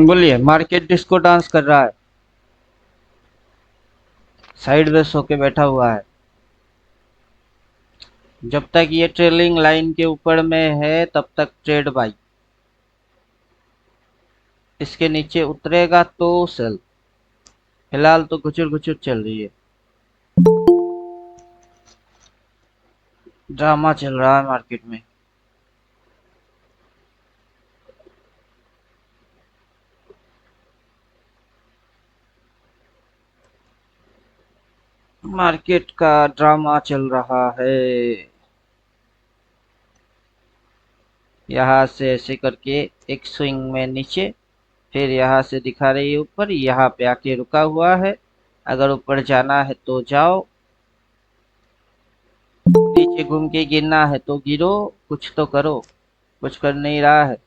बोलिए। Market disco dance कर रहा है, साइड वेस होके बैठा हुआ है। जब तक ये ट्रेलिंग लाइन के ऊपर में है तब तक ट्रेड बाई। इसके नीचे उतरेगा तो सेल। फिलहाल तो गुचुर गुचुर चल रही है, ड्रामा चल रहा है मार्केट में। मार्केट का ड्रामा चल रहा है। यहाँ से ऐसे करके एक स्विंग में नीचे, फिर यहाँ से दिखा रही है ऊपर, यहाँ पे आके रुका हुआ है। अगर ऊपर जाना है तो जाओ, नीचे घूम के गिरना है तो गिरो, कुछ तो करो। कुछ कर नहीं रहा है,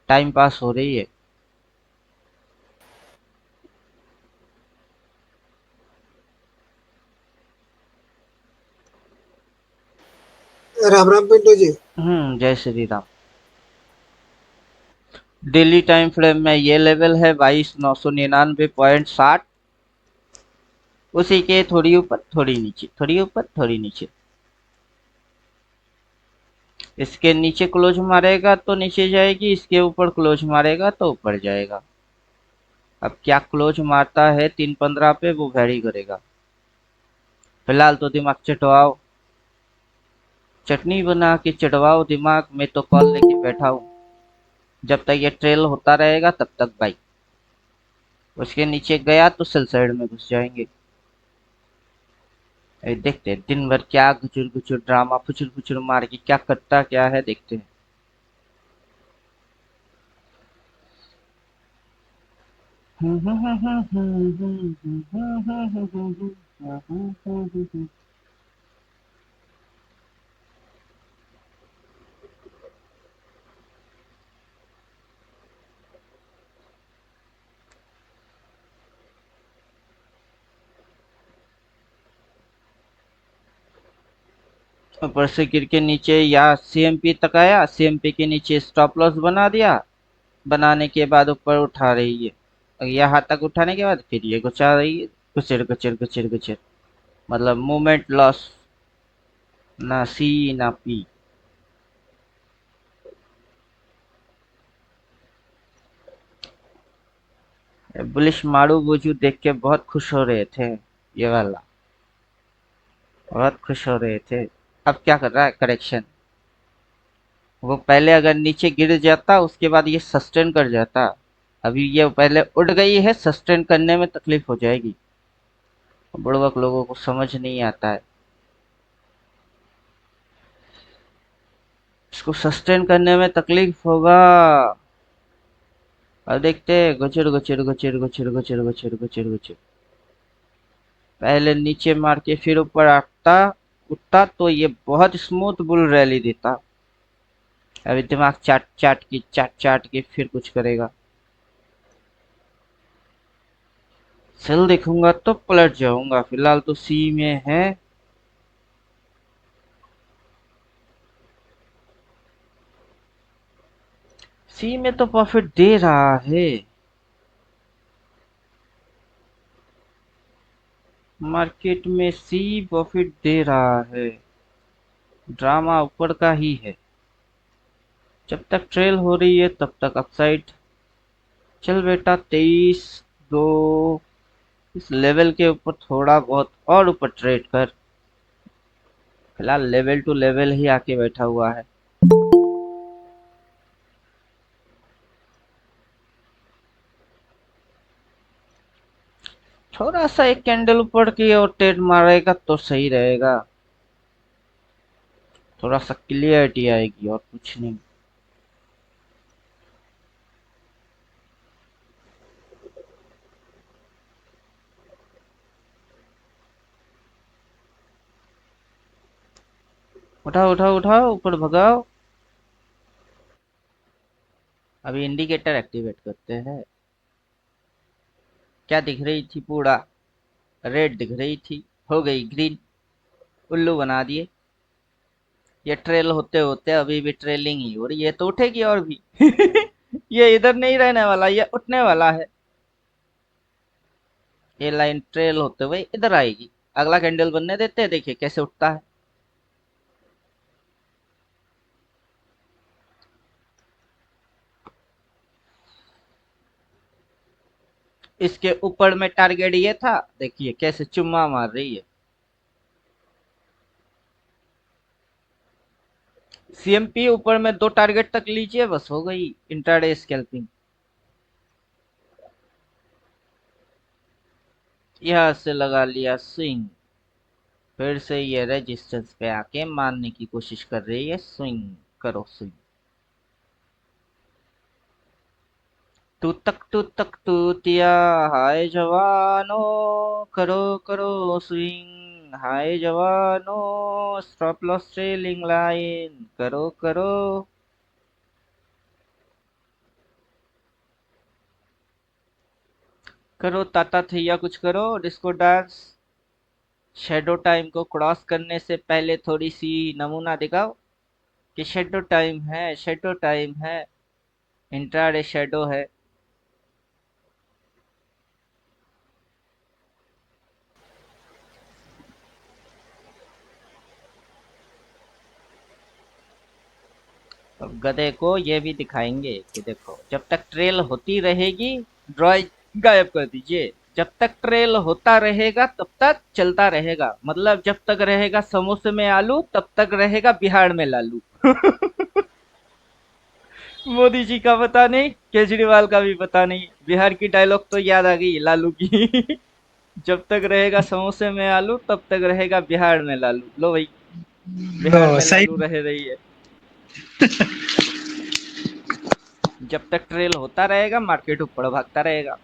टाइम पास हो रही है। राम राम पिंटू जी। जय Shri Ram. Daily time frame में ये लेवल है 22,999.60। उसी के थोड़ी ऊपर थोड़ी नीचे, थोड़ी ऊपर थोड़ी नीचे। इसके नीचे क्लोज मारेगा तो नीचे जाएगी, इसके ऊपर क्लोज मारेगा तो ऊपर जाएगा। अब क्या क्लोज मारता है 315 पे, वो वैरी करेगा। फिलहाल तो दिमाग चटवाओ, चटनी बना के चटवाओ दिमाग में, तो कॉल लेके बैठा हूँ। जब तक ये ट्रेल होता रहेगा तब तक बाई। उसके नीचे गया तो सेल साइड में घुस जाएंगे। अरे देखते हैं दिन भर क्या गुचुर गुचुर ड्रामा फुचुर फुचुर मार के क्या करता क्या है, देखते हैं। ऊपर से गिर के नीचे या सीएमपी तक आया, सीएमपी के नीचे स्टॉप लॉस बना दिया। बनाने के बाद ऊपर उठा रही है, और यहाँ तक उठाने के बाद फिर ये घुसा रही है। गुचर गुचर गुचर गुचर, मतलब मूवमेंट लॉस, ना सी ना पी। बुलिश मारू वजू देख के बहुत खुश हो रहे थे, ये वाला बहुत खुश हो रहे थे। अब क्या कर रहा है, करेक्शन। वो पहले अगर नीचे गिर जाता उसके बाद ये सस्टेन कर जाता। अभी ये पहले उड़ गई है, सस्टेन करने में तकलीफ हो जाएगी। बुड़बक लोगों को समझ नहीं आता है, इसको सस्टेन करने में तकलीफ होगा। अब देखते हैं, गुचर गुचर गुचर गुचर गुचर गुचर गुचर गुचर। पहले नीचे मार के फिर ऊपर आता, उठता तो ये बहुत स्मूथ बुल रैली देता। अभी दिमाग चाट चाट चाट के फिर कुछ करेगा। सेल देखूंगा तो पलट जाऊंगा, फिलहाल तो सी में है। सी में तो प्रॉफिट दे रहा है, मार्केट में सी प्रॉफिट दे रहा है। ड्रामा ऊपर का ही है। जब तक ट्रेल हो रही है तब तक अपसाइड। चल बेटा 23 2। इस लेवल के ऊपर थोड़ा बहुत और ऊपर ट्रेड कर। फिलहाल लेवल टू लेवल ही आके बैठा हुआ है। थोड़ा सा एक कैंडल ऊपर की और ट्रेड मारेगा तो सही रहेगा, थोड़ा सा क्लियरिटी आएगी और कुछ नहीं। उठाओ उठाओ उठाओ, ऊपर भगाओ। अभी इंडिकेटर एक्टिवेट करते हैं। क्या दिख रही थी पूरा, रेड दिख रही थी, हो गई ग्रीन। उल्लू बना दिए। ये ट्रेल होते होते अभी भी ट्रेलिंग ही हो रही है, तो उठेगी और भी। ये इधर नहीं रहने वाला, ये उठने वाला है। ये लाइन ट्रेल होते हुए इधर आएगी। अगला कैंडल बनने देते हैं, देखिए कैसे उठता है। इसके ऊपर में टारगेट ये था, देखिए कैसे चुम्मा मार रही है। सीएमपी ऊपर में 2 टारगेट तक लीजिए, बस हो गई इंट्राडे स्कैल्पिंग। यहाँ से लगा लिया स्विंग। फिर से ये रेजिस्टेंस पे आके मारने की कोशिश कर रही है, स्विंग करो स्विंग। तू तक तूतिया, हाय जवानो, करो करो स्विंग, हाय जवानो, स्टॉप लॉस ट्रेलिंग लाइन, करो करो। करो ताता थैया, कुछ करो डिस्को डांस। शेडो टाइम को क्रॉस करने से पहले थोड़ी सी नमूना दिखाओ कि शेडो टाइम है, शेडो टाइम है, इंट्राडे शेडो है। अब गधे को ये भी दिखाएंगे कि देखो, जब तक ट्रेल होती रहेगी, ड्रॉय गायब कर दीजिए। जब तक ट्रेल होता रहेगा तब तक चलता रहेगा, मतलब जब तक रहेगा समोसे में आलू तब तक रहेगा बिहार में लालू। मोदी जी का पता नहीं, केजरीवाल का भी पता नहीं, बिहार की डायलॉग तो याद आ गई लालू की। जब तक रहेगा समोसे में आलू तब तक रहेगा बिहार में लालू। लो भाई, बिहार हाँ में सही। लालू रह रही है। जब तक ट्रेल होता रहेगा मार्केट ऊपर भागता रहेगा।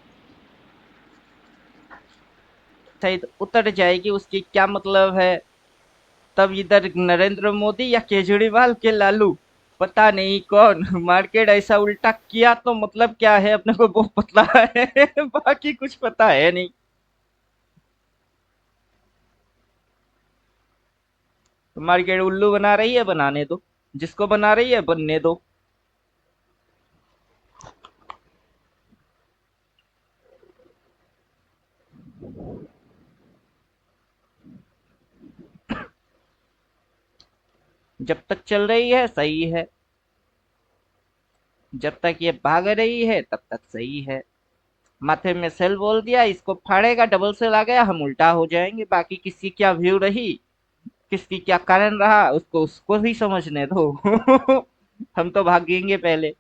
शायद उतर जाएगी, उसकी क्या मतलब है। तब इधर नरेंद्र मोदी या केजरीवाल के लालू, पता नहीं कौन। मार्केट ऐसा उल्टा किया तो मतलब क्या है, अपने को वो पता है। बाकी कुछ पता है नहीं। मार्केट उल्लू बना रही है, बनाने दो। जिसको बना रही है बनने दो। जब तक चल रही है सही है, जब तक ये भाग रही है तब तक सही है। माथे में सेल बोल दिया, इसको फाड़ेगा, डबल सेल आ गया, हम उल्टा हो जाएंगे। बाकी किसी क्या व्यू रही, किसकी क्या कारण रहा, उसको उसको ही समझने दो। हम तो भागेंगे पहले।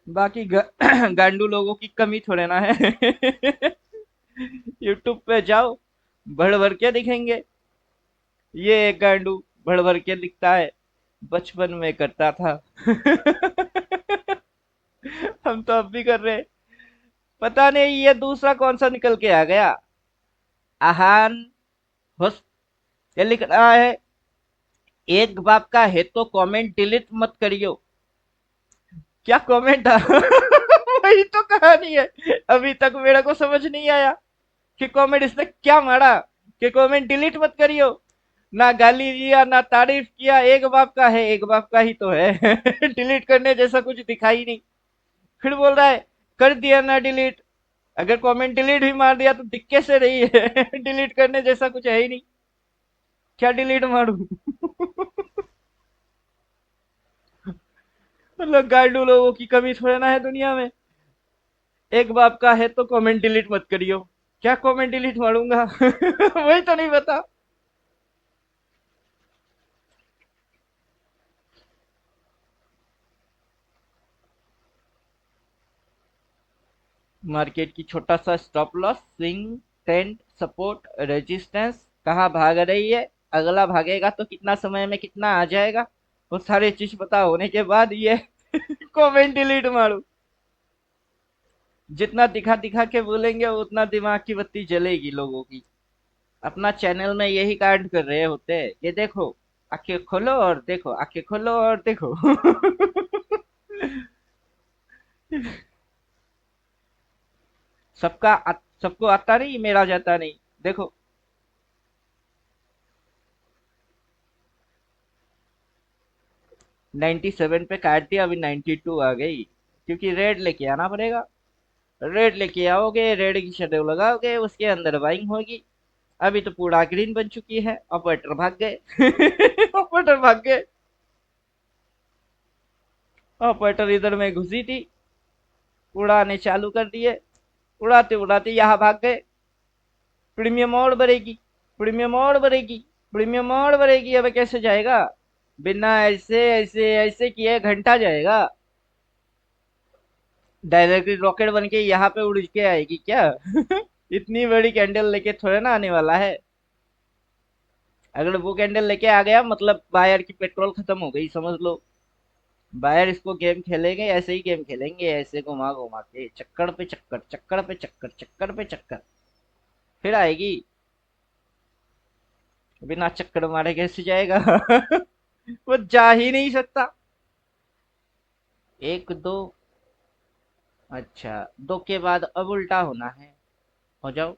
बाकी गांडू लोगों की कमी थोड़े ना है। यूट्यूब पे जाओ, भर भर के दिखेंगे। ये एक गांडू भर भर के दिखता है, बचपन में करता था। हम तो अब भी कर रहे हैं। पता नहीं ये दूसरा कौन सा निकल के आ गया। आहान होस, ये लिख रहा है, एक बाप का है तो कमेंट डिलीट मत करियो। क्या कमेंट था? वही तो कहानी है। अभी तक मेरे को समझ नहीं आया कि कमेंट इसने क्या मारा कि कमेंट डिलीट मत करियो। ना गाली दिया ना तारीफ किया, एक बाप का है, एक बाप का ही तो है। डिलीट करने जैसा कुछ दिखाई नहीं। फिर बोल रहा है कर दिया ना डिलीट। अगर कमेंट डिलीट भी मार दिया तो दिख कैसे रही है। डिलीट करने जैसा कुछ है ही नहीं। क्या डिलीट मारू। मतलब गाइडू लोगों की कमी थोड़ा ना है दुनिया में। एक बाप का है तो कमेंट डिलीट मत करियो। क्या कमेंट डिलीट मारूंगा। वही तो नहीं पता। मार्केट की छोटा सा stop loss, swing, trend, support, resistance, कहाँ भाग रही है, अगला भागेगा तो कितना समय में कितना आ जाएगा, वो सारी चीज पता होने के बाद ये कमेंट डिलीट मारू। जितना दिखा दिखा के बोलेंगे उतना दिमाग की बत्ती जलेगी लोगों की। अपना चैनल में यही कांड कर रहे होते हैं कि देखो, आंखें खोलो और देखो, आंखें खोलो और देखो। सबको आता नहीं, मेरा जाता नहीं। देखो, 97 पे काट दिया, अभी 92 आ गई, क्योंकि रेड लेके आना पड़ेगा। रेड लेके आओगे, रेड की शैडो लगाओगे, उसके अंदर बाइंग होगी। अभी तो पूरा ग्रीन बन चुकी है, ऑपरेटर भाग गए। ऑपरेटर भाग गए। ऑपरेटर इधर में घुसी थी, उड़ाने चालू कर दिए। उड़ाते उड़ाते यहाँ भाग गए। प्रीमियम और बढ़ेगी, प्रीमियम और बढ़ेगी, प्रीमियम और बढ़ेगी। अब कैसे जाएगा? बिना ऐसे ऐसे ऐसे किए घंटा जाएगा। डायरेक्टली रॉकेट बन के यहाँ पे उड़ के आएगी क्या? इतनी बड़ी कैंडल लेके थोड़े ना आने वाला है। अगर वो कैंडल लेके आ गया मतलब बायर की पेट्रोल खत्म हो गई, समझ लो। बायर इसको गेम खेलेंगे, ऐसे ही गेम खेलेंगे, ऐसे घुमा घुमा के, चक्कर पे चक्कर, चक्कर पे चक्कर, चक्कर पे चक्कर। फिर आएगी। बिना चक्कर मारे कैसे जाएगा? वो जा ही नहीं सकता। एक दो। अच्छा, दो के बाद अब उल्टा होना है। हो जाओ।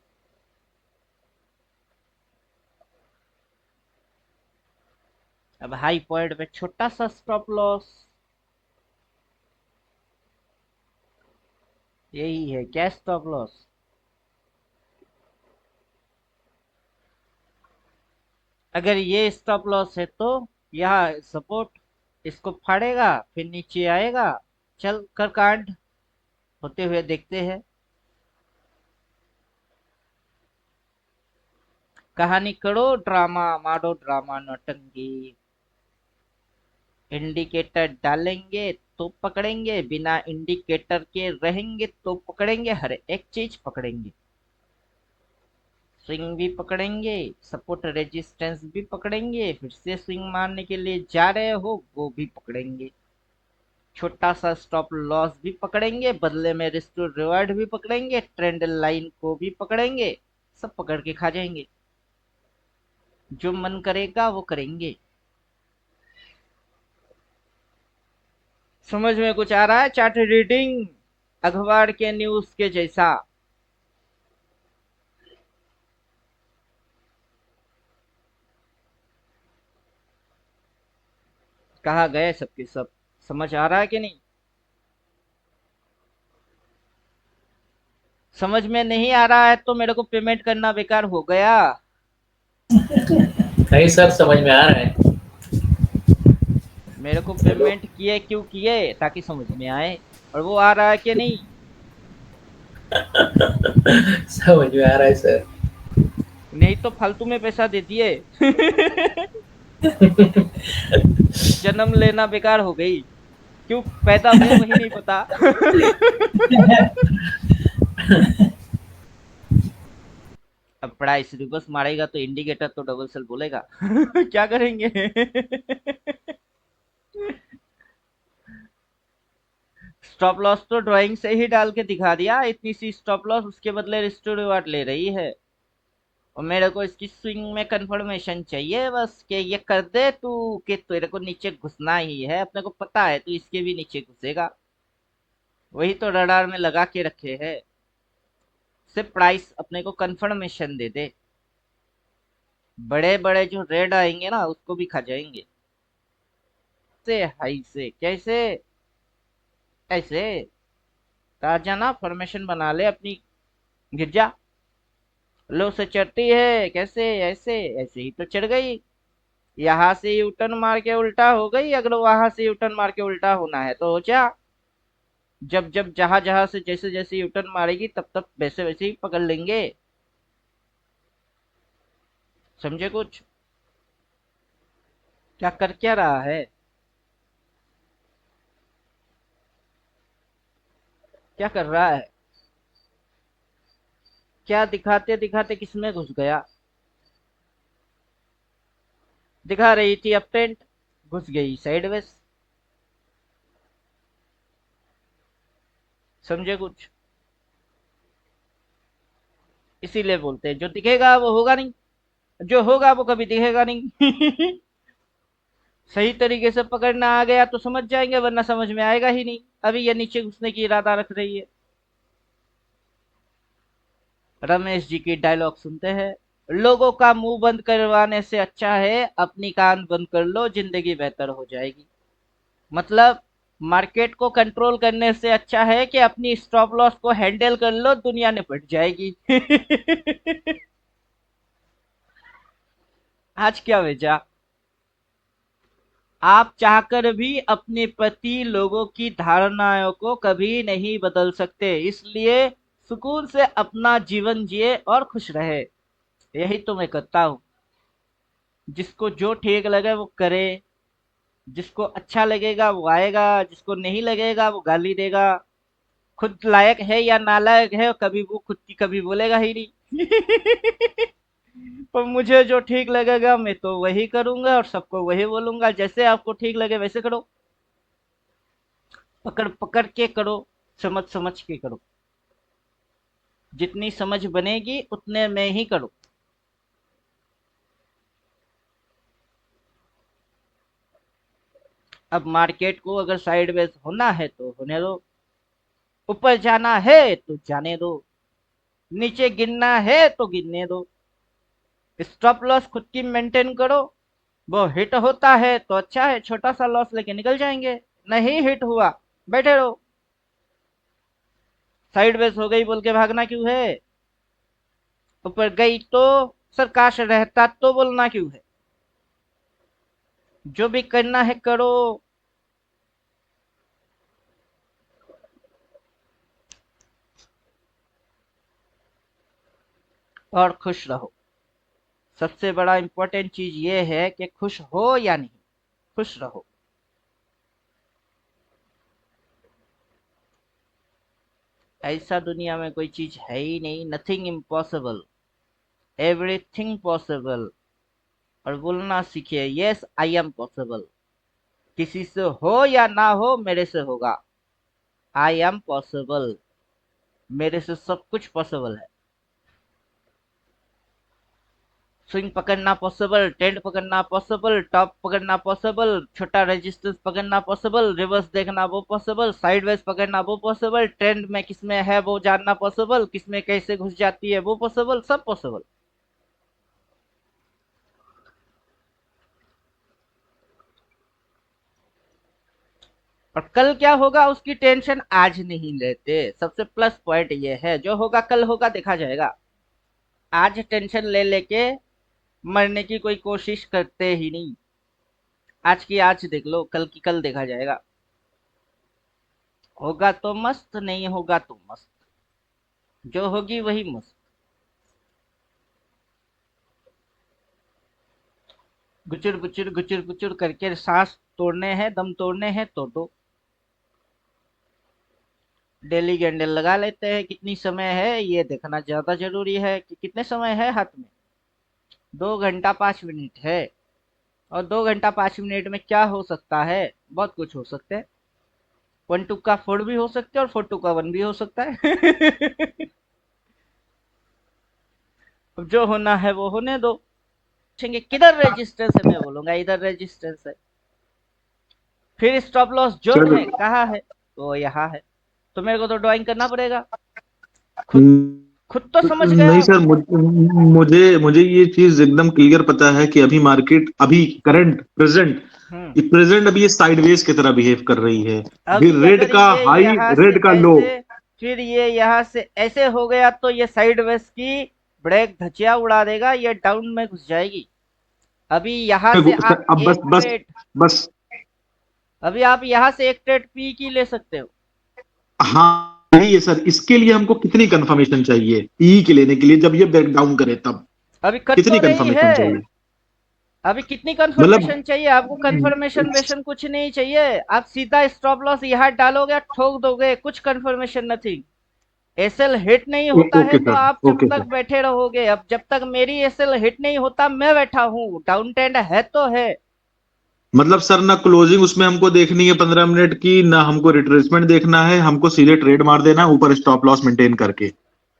अब हाई पॉइंट पे छोटा सा स्टॉप लॉस। यही है क्या स्टॉप लॉस? अगर ये स्टॉप लॉस है तो यह सपोर्ट, इसको फाड़ेगा, फिर नीचे आएगा। चल कर कांड होते हुए देखते हैं। कहानी करो ड्रामा, मारो ड्रामा नौटंकी। इंडिकेटर डालेंगे तो पकड़ेंगे, बिना इंडिकेटर के रहेंगे तो पकड़ेंगे, हर एक चीज पकड़ेंगे। स्विंग भी पकड़ेंगे, सपोर्ट रेजिस्टेंस भी पकड़ेंगे, फिर से स्विंग मारने के लिए जा रहे हो वो भी पकड़ेंगे। छोटा सा स्टॉप लॉस भी पकड़ेंगे, बदले में रिस्क टू रिवार्ड भी पकड़ेंगे, ट्रेंड लाइन को भी पकड़ेंगे। सब पकड़ के खा जाएंगे। जो मन करेगा वो करेंगे। समझ में कुछ आ रहा है? चार्ट रीडिंग अखबार के न्यूज के जैसा। कहा गए सबके सब। समझ आ रहा है कि नहीं? समझ में नहीं आ रहा है तो मेरे को पेमेंट करना बेकार हो गया। नहीं सर, समझ में आ रहा है। मेरे को हेलो। पेमेंट किए क्यों किए? ताकि समझ में आए। और वो आ रहा है कि नहीं? समझ में आ रहा है सर। नहीं तो फालतू में पैसा दे दिए। जन्म लेना बेकार हो गई। क्यों पैदा हुए वही नहीं पता। अब प्राइस रिवर्स मारेगा तो इंडिकेटर तो डबल सेल बोलेगा। क्या करेंगे? स्टॉप लॉस तो ड्राइंग से ही डाल के दिखा दिया, इतनी सी स्टॉप लॉस, उसके बदले रिस्टोर रिवार्ड ले रही है। और मेरे को इसकी स्विंग में कंफर्मेशन चाहिए बस, कि ये कर दे तू, कि तेरे को नीचे घुसना ही है, अपने को पता है तू इसके भी नीचे घुसेगा। वही तो रडार में लगा के रखे है। सिर्फ प्राइस अपने को कंफर्मेशन दे दे। बड़े बड़े जो रेड आएंगे ना उसको भी खा जाएंगे। से हाई से कैसे? ऐसे ताजा ना फॉर्मेशन बना ले अपनी। गिर जा। लो से चढ़ती है कैसे? ऐसे ऐसे ही तो चढ़ गई। यहाँ से यूटर्न मार के उल्टा हो गई, अगर वहां से यूटर्न मार के उल्टा होना है तो हो जा। जब जब जहां जहां से जैसे जैसे यूटर्न मारेगी तब तब वैसे वैसे ही पकड़ लेंगे। समझे कुछ? क्या कर क्या रहा है? क्या कर रहा है? क्या दिखाते दिखाते किसमें घुस गया? दिखा रही थी अप ट्रेंड, घुस गई साइडवेज। समझे कुछ? इसीलिए बोलते हैं जो दिखेगा वो होगा नहीं, जो होगा वो कभी दिखेगा नहीं। सही तरीके से पकड़ना आ गया तो समझ जाएंगे, वरना समझ में आएगा ही नहीं। अभी ये नीचे घुसने की इरादा रख रही है। रमेश जी की डायलॉग सुनते हैं, लोगों का मुंह बंद करवाने से अच्छा है अपनी कान बंद कर लो, जिंदगी बेहतर हो जाएगी। मतलब मार्केट को कंट्रोल करने से अच्छा है कि अपनी स्टॉप लॉस को हैंडल कर लो, दुनिया निपट जाएगी। आज क्या भेजा? आप चाहकर भी अपने प्रति लोगों की धारणाओं को कभी नहीं बदल सकते, इसलिए सुकून से अपना जीवन जिए और खुश रहे। यही तो मैं करता हूँ। जिसको जो ठीक लगे वो करे, जिसको अच्छा लगेगा वो आएगा, जिसको नहीं लगेगा वो गाली देगा। खुद लायक है या नालायक है कभी वो खुद की कभी बोलेगा ही नहीं। पर मुझे जो ठीक लगेगा मैं तो वही करूंगा और सबको वही बोलूंगा, जैसे आपको ठीक लगे वैसे करो, पकड़ पकड़ के करो, समझ समझ के करो। जितनी समझ बनेगी उतने में ही करो। अब मार्केट को अगर साइडवेज होना है तो होने दो, ऊपर जाना है तो जाने दो, नीचे गिरना है तो गिरने दो। स्टॉप लॉस खुद की मेंटेन करो। वो हिट होता है तो अच्छा है, छोटा सा लॉस लेके निकल जाएंगे। नहीं हिट हुआ, बैठे रहो। साइडवेज हो गई बोल के भागना क्यों है? ऊपर गई तो सरकाश रहता तो बोलना क्यों है? जो भी करना है करो। और खुश रहो। सबसे बड़ा इंपॉर्टेंट चीज ये है कि खुश हो या नहीं, खुश रहो। ऐसा दुनिया में कोई चीज है ही नहीं, नथिंग इम्पॉसिबल, एवरीथिंग पॉसिबल। और बोलना सीखिए, यस आई एम पॉसिबल। किसी से हो या ना हो, मेरे से होगा। आई एम पॉसिबल, मेरे से सब कुछ पॉसिबल है। स्विंग पकड़ना पॉसिबल, ट्रेंड पकड़ना पॉसिबल, टॉप पकड़ना पॉसिबल, छोटा रेजिस्टेंस पकड़ना पॉसिबल, रिवर्स देखना वो पॉसिबल, साइडवेज पकड़ना वो पॉसिबल, ट्रेंड में किसमें है वो जानना पॉसिबल, किसमें कैसे घुस जाती है वो पॉसिबल, सब पॉसिबल। और कल क्या होगा उसकी टेंशन आज नहीं लेते, सबसे प्लस पॉइंट ये है, जो होगा कल होगा देखा जाएगा। आज टेंशन ले लेके मरने की कोई कोशिश करते ही नहीं। आज की आज देख लो, कल की कल देखा जाएगा। होगा तो मस्त, नहीं होगा तो मस्त, जो होगी वही मस्त। गुचुर गुचुर करके सांस तोड़ने हैं, दम तोड़ने हैं तो दो। डेली कैंडल लगा लेते हैं, कितनी समय है ये देखना ज्यादा जरूरी है कि कितने समय है हाथ में। 2 घंटा 5 मिनट है। और 2 घंटा 5 मिनट में क्या हो सकता है? बहुत कुछ हो सकता है। 1 2 का 4 भी हो सकता है और 4 2 का 1 भी हो सकता है। अब जो होना है वो होने दो। पूछेंगे किधर रेजिस्टेंस है, मैं बोलूंगा इधर रेजिस्टेंस है। फिर स्टॉप लॉस जोन सर है कहाँ है? वो यहाँ है। तो मेरे को तो ड्राइंग करना पड़ेगा। खुद न- खुद तो समझ नहीं गया। सर, मुझे मुझे ये चीज एकदम क्लियर पता है कि अभी मार्केट, अभी करंट प्रेजेंट, हम्म। प्रेजेंट अभी ये साइडवेज की तरह बिहेव कर रही है। अभी अभी रेड अगर का ये हाई, यहाँ से रेड का लो। ऐसे, फिर ये यहाँ से ऐसे हो गया तो ये साइडवेज की ब्रेक धचिया उड़ा देगा, ये डाउन में घुस जाएगी। अभी यहाँ से आप अब बस एक बस ट्रेड, बस। अभी आप यहाँ से एक ट्रेड पी की ले सकते हो। हाँ नहीं है सर, इसके लिए हमको कितनी कंफर्मेशन चाहिए ई के लेने के लिए, जब ये ब्रेक डाउन करे तब अभी कर कितनी तो रही कंफर्मेशन है। चाहिए? अभी कितनी मतलब कंफर्मेशन चाहिए आपको? कंफर्मेशन वेशन कुछ नहीं चाहिए। आप सीधा स्टॉप लॉस यहाँ डालोगे, ठोक दोगे, कुछ कंफर्मेशन नथिंग। एसएल हिट नहीं होता है ओके तो सर, आप जब ओके तक सर। बैठे रहोगे। अब जब तक मेरी एसएल हिट नहीं होता मैं बैठा हूँ, डाउन ट्रेंड है तो है। मतलब सर, ना क्लोजिंग उसमें हमको देखनी है 15 मिनट की, ना हमको रिट्रेसमेंट देखना है, हमको सीधे ट्रेड मार देना है ऊपर स्टॉप लॉस मेंटेन करके।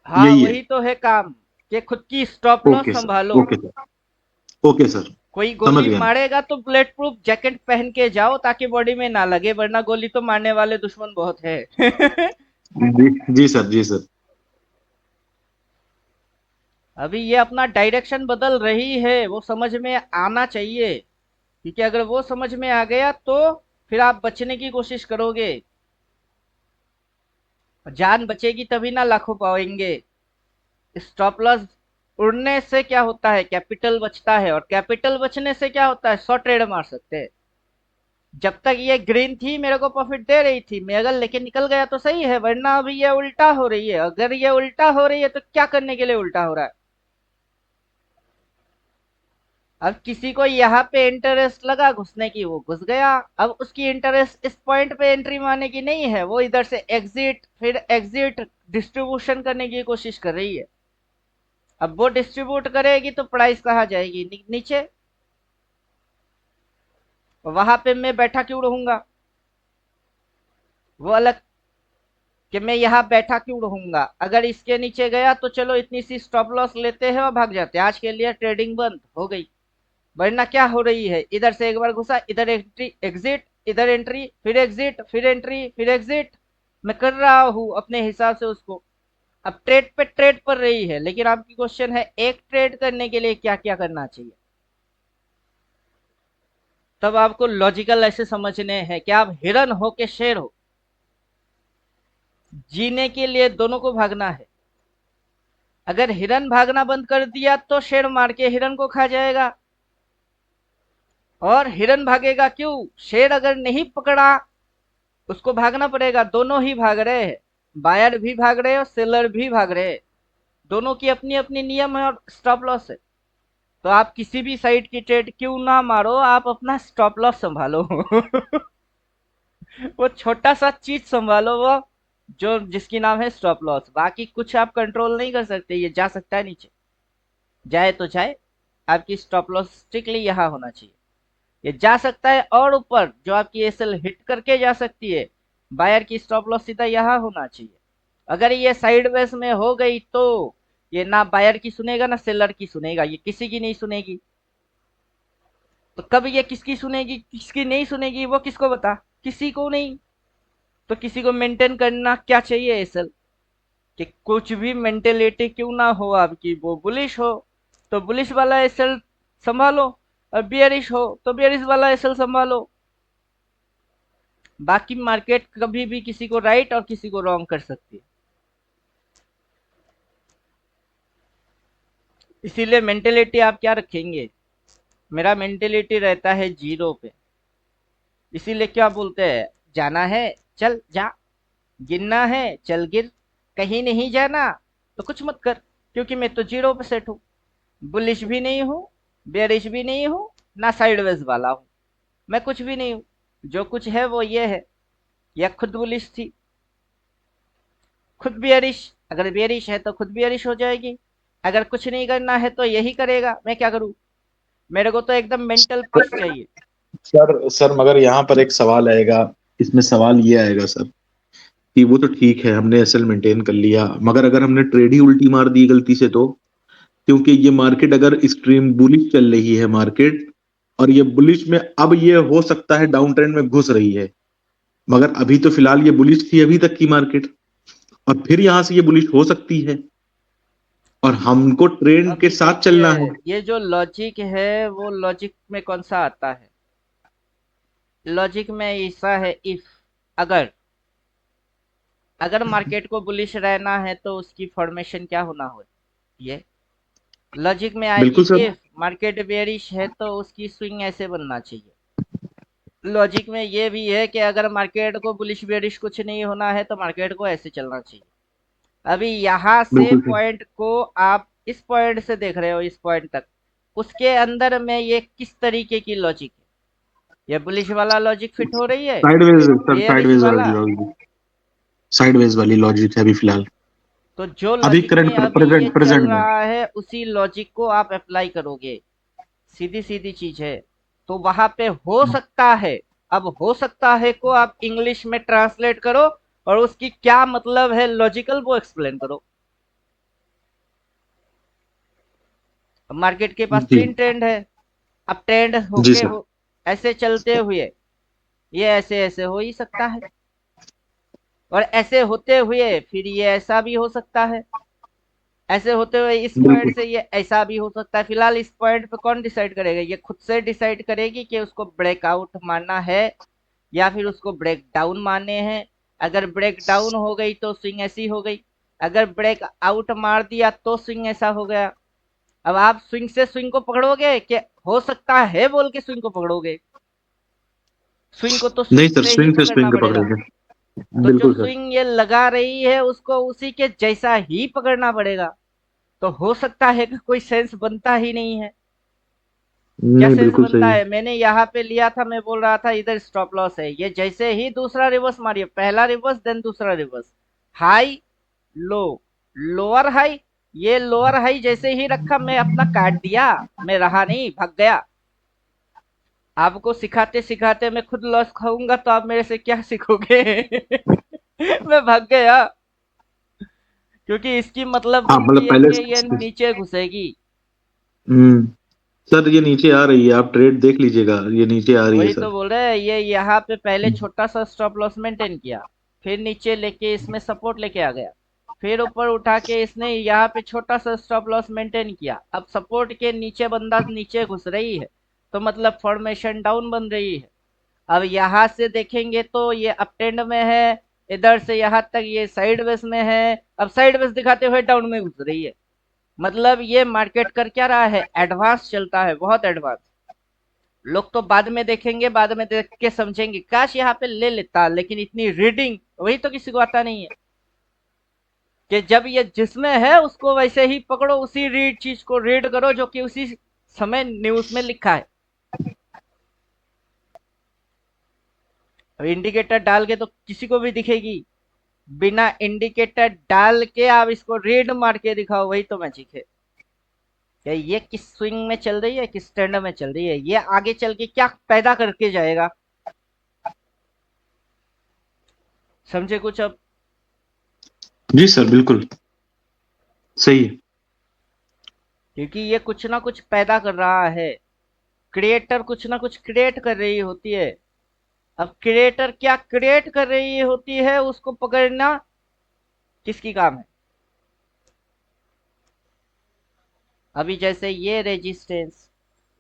हाँ यही है। वही तो है काम, कि खुद की स्टॉप लॉस ओके सर, संभालो। Okay sir, okay sir. कोई समझ गोली गया मैं। मारेगा तो बुलेट प्रूफ जैकेट पहन के जाओ ताकि बॉडी में ना लगे, वरना गोली तो मारने वाले दुश्मन बहुत है। जी जी सर, जी सर। अभी ये अपना डायरेक्शन बदल रही है, वो समझ में आना चाहिए, क्योंकि अगर वो समझ में आ गया तो फिर आप बचने की कोशिश करोगे। जान बचेगी तभी ना लाखों पाएंगे। स्टॉप लॉस उड़ने से क्या होता है, कैपिटल बचता है, और कैपिटल बचने से क्या होता है, 100 ट्रेड मार सकते हैं। जब तक ये ग्रीन थी मेरे को प्रॉफिट दे रही थी, मैं अगर लेके निकल गया तो सही है, वरना अभी ये उल्टा हो रही है। अगर ये उल्टा हो रही है तो क्या करने के लिए उल्टा हो रहा है। अब किसी को यहाँ पे इंटरेस्ट लगा घुसने की, वो घुस गया। अब उसकी इंटरेस्ट इस पॉइंट पे एंट्री मारने की नहीं है, वो इधर से एग्जिट फिर एग्जिट डिस्ट्रीब्यूशन करने की कोशिश कर रही है। अब वो डिस्ट्रीब्यूट करेगी तो प्राइस कहाँ जाएगी, नीचे। वहां पे मैं बैठा क्यों रहूंगा, वो अलग कि मैं यहाँ बैठा क्यों रहूंगा। अगर इसके नीचे गया तो चलो इतनी सी स्टॉप लॉस लेते हैं और भाग जाते हैं, आज के लिए ट्रेडिंग बंद हो गई। वरना क्या हो रही है, इधर से एक बार घुसा, इधर एंट्री एग्जिट, इधर एंट्री फिर एग्जिट फिर एंट्री फिर एग्जिट। मैं कर रहा हूँ अपने हिसाब से उसको। अब ट्रेड पे ट्रेड पर रही है, लेकिन आपकी क्वेश्चन है एक ट्रेड करने के लिए क्या क्या करना चाहिए। तब आपको लॉजिकल ऐसे समझने हैं कि आप हिरन हो के शेर हो। जीने के लिए दोनों को भागना है। अगर हिरन भागना बंद कर दिया तो शेर मार के हिरन को खा जाएगा, और हिरन भागेगा क्यों, शेर अगर नहीं पकड़ा उसको भागना पड़ेगा। दोनों ही भाग रहे हैं, बायर भी भाग रहे हैं और सेलर भी भाग रहे हैं। दोनों की अपनी अपनी नियम है और स्टॉप लॉस है। तो आप किसी भी साइड की ट्रेड क्यों ना मारो, आप अपना स्टॉप लॉस संभालो। वो छोटा सा चीज संभालो, वो जो जिसकी नाम है स्टॉप लॉस। बाकी कुछ आप कंट्रोल नहीं कर सकते, ये जा सकता है नीचे, जाए तो जाए। आपकी स्टॉप लॉस स्ट्रिक्टली यहाँ होना चाहिए। ये जा सकता है और ऊपर जो आपकी एसएल हिट करके जा सकती है, बायर की स्टॉप लॉस सीधा यहाँ होना चाहिए। अगर ये साइडवेज में हो गई तो ये ना बायर की सुनेगा ना सेलर की सुनेगा, ये किसी की नहीं सुनेगी। तो कब ये किसकी सुनेगी किसकी नहीं सुनेगी, वो किसको बता, किसी को नहीं। तो किसी को मेंटेन करना क्या चाहिए एसएल, कि कुछ भी मेंटेलिटी क्यों ना हो आपकी, वो बुलिश हो तो बुलिश वाला एसएल संभालो, और बियरिश हो तो बियरिश वाला एसएल संभालो। बाकी मार्केट कभी भी किसी को राइट और किसी को रॉन्ग कर सकती है। इसीलिए मेंटेलिटी आप क्या रखेंगे, मेरा मेंटेलिटी रहता है जीरो पे। इसीलिए क्या बोलते हैं, जाना है चल जा, गिरना है चल गिर, कहीं नहीं जाना तो कुछ मत कर, क्योंकि मैं तो जीरो पे सेट हूँ। बुलिश भी नहीं हूँ, बेरिश भी नहीं हूँ, ना साइडवेज वाला हूँ। मैं कुछ भी नहीं हूँ, जो कुछ है वो ये है। या खुद बुलिश थी, खुद बियरिश, अगर बियरिश है तो खुद बियरिश हो जाएगी। अगर कुछ नहीं करना है तो यही करेगा, मैं क्या करूँ। मेरे को तो एकदम मेंटल पीस चाहिए। सर सर मगर यहाँ पर एक सवाल आएगा, इसमें सवाल ये आएगा सर कि वो तो ठीक है हमने एसएल मेंटेन कर लिया, मगर अगर हमने ट्रेड ही उल्टी मार दी गलती से तो, क्योंकि ये मार्केट अगर एक्सट्रीम बुलिश चल रही है मार्केट, और ये बुलिश में अब ये हो सकता है डाउन ट्रेंड में घुस रही है, मगर अभी तो फिलहाल ये बुलिश थी अभी तक की मार्केट, और फिर यहां से ये बुलिश हो सकती है, और हमको ट्रेंड के अभी साथ चलना देखिए, है। ये जो लॉजिक है वो लॉजिक में कौन सा आता है, लॉजिक में ऐसा है इफ, अगर अगर मार्केट को बुलिश रहना है तो उसकी फॉर्मेशन क्या होना हो, ये लॉजिक में आएगी। बिल्कुल सर। इफ मार्केट बेरिश है तो उसकी स्विंग ऐसे बनना चाहिए। लॉजिक में ये भी है कि अगर मार्केट को बुलिश बेरिश कुछ नहीं होना है तो मार्केट को ऐसे चलना चाहिए। अभी यहाँ से बिल्कुल सर। पॉइंट को आप इस पॉइंट से देख रहे हो इस पॉइंट तक, उसके अंदर में ये किस तरीके की लॉजिक है, ये बुलिश वाला लॉजिक फिट हो रही है, साइडवेज सर, बेयरिश साइडवेज वाली वाला। लॉजिक, साइडवेज वाली लॉजिक है अभी फिलहाल, तो जो अभी लॉजिक में करंट अभी ये प्रेजेंट चल प्रेजेंट में। रहा है उसी लॉजिक को आप अप्लाई करोगे, सीधी सीधी चीज है। तो वहां पे हो सकता है, अब हो सकता है को आप इंग्लिश में ट्रांसलेट करो और उसकी क्या मतलब है लॉजिकल वो एक्सप्लेन करो। मार्केट के पास जी। तीन ट्रेंड है, अब ट्रेंड जी होके सर। हो ऐसे चलते हुए ये ऐसे ऐसे हो ही सकता है, और ऐसे होते हुए फिर ये ऐसा भी हो सकता है। ऐसे होते हुए इस बिल्कुल पॉइंट से ये ऐसा भी हो सकता है। फिलहाल इस पॉइंट पे कौन डिसाइड करेगा? ये खुद से डिसाइड करेगी कि उसको ब्रेकआउट मारना है या फिर उसको ब्रेक डाउन मारने हैं। अगर ब्रेक डाउन हो गई तो स्विंग ऐसी हो गई, अगर ब्रेक आउट मार दिया तो स्विंग ऐसा हो गया। अब आप स्विंग से स्विंग को पकड़ोगे कि हो सकता है बोल के स्विंग को पकड़ोगे? स्विंग को तो नहीं स्विंग सर, से ही स्विंग से पकड़ना स्विंग का पड़ेगा। पकड़ेंगे। तो जो बिल्कुल सर। स्विंग ये लगा रही है उसको उसी के जैसा ही पकड़ना पड़ेगा। तो हो सकता है कि कोई सेंस बनता ही नहीं है। क्या नहीं सेंस बिल्कुल बनता सही है। है? मैंने यहाँ पे लिया था, मैं बोल रहा था इधर स्टॉप लॉस है, ये जैसे ही दूसरा रिवर्स मारिए, पहला रिवर्स देन दूसरा reverse, high low, lower high, ये लोअर हाई जैसे ही रखा मैं अपना काट दिया, मैं रहा नहीं, भाग गया। आपको सिखाते सिखाते मैं खुद लॉस खाऊंगा तो आप मेरे से क्या सीखोगे? मैं भाग गया, क्योंकि इसकी मतलब हाँ बनती मतलब है पहले कि ये नीचे घुसेगी। हम्म सर ये नीचे आ रही है, आप ट्रेड देख लीजिएगा, ये नीचे आ रही है वही तो सर। बोल रहे हैं, ये यहाँ पे पहले छोटा सा स्टॉप लॉस मेंटेन किया, फिर नीचे लेके इसमें सपोर्ट लेके आ गया, फिर ऊपर उठा के इसने यहाँ पे छोटा सा स्टॉप लॉस मेंटेन किया। अब सपोर्ट के नीचे बंदा नीचे घुस रही है, तो मतलब फॉर्मेशन डाउन बन रही है। अब यहाँ से देखेंगे तो ये अप ट्रेंड में है, इधर से यहाँ तक ये साइड वेज में है, अब साइड वेज दिखाते हुए डाउन में घुस रही है। मतलब ये मार्केट कर क्या रहा है? एडवांस चलता है, बहुत एडवांस। लोग तो बाद में देखेंगे, बाद में देख के समझेंगे काश यहाँ पे ले लेता, लेकिन इतनी रीडिंग वही तो किसी को आता नहीं है कि जब ये जिसमें है उसको वैसे ही पकड़ो, उसी रीड चीज को रीड करो जो कि उसी समय न्यूज में लिखा है। अब इंडिकेटर डाल के तो किसी को भी दिखेगी, बिना इंडिकेटर डाल के आप इसको रीड मार के दिखाओ, वही तो मैजिक है। क्या ये किस स्विंग में चल रही है, किस ट्रेंड में चल रही है, ये आगे चल के क्या पैदा करके जाएगा? समझे कुछ अब? जी सर बिल्कुल सही है। क्योंकि ये कुछ ना कुछ पैदा कर रहा है, क्रिएटर कुछ ना कुछ क्रिएट कर रही होती है। अब क्रिएटर क्या क्रिएट कर रही होती है उसको पकड़ना किसकी काम है? अभी जैसे ये रेजिस्टेंस,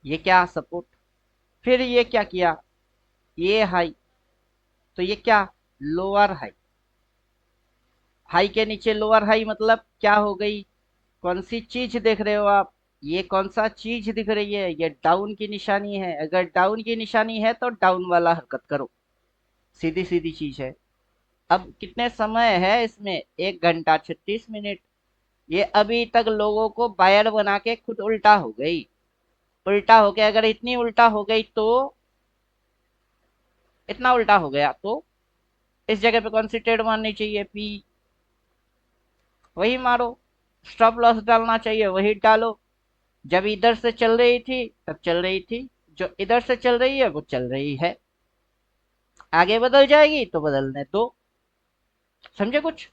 ये क्या सपोर्ट, फिर ये क्या किया, ये हाई, तो ये क्या, लोअर हाई। हाई के नीचे लोअर हाई मतलब क्या हो गई? कौन सी चीज देख रहे हो आप? ये कौन सा चीज दिख रही है? ये डाउन की निशानी है। अगर डाउन की निशानी है तो डाउन वाला हरकत करो, सीधी सीधी चीज है। अब कितने समय है इसमें? 1 घंटा 36 मिनट। ये अभी तक लोगों को बायर बना के खुद उल्टा हो गई। उल्टा हो गया, अगर इतनी उल्टा हो गई तो, इतना उल्टा हो गया तो इस जगह पे कौन सी ट्रेड मारनी चाहिए? पी, वही मारो। स्टॉप लॉस डालना चाहिए, वही डालो। जब इधर से चल रही थी तब चल रही थी, जो इधर से चल रही है वो चल रही है, आगे बदल जाएगी तो बदलने दो। समझे कुछ?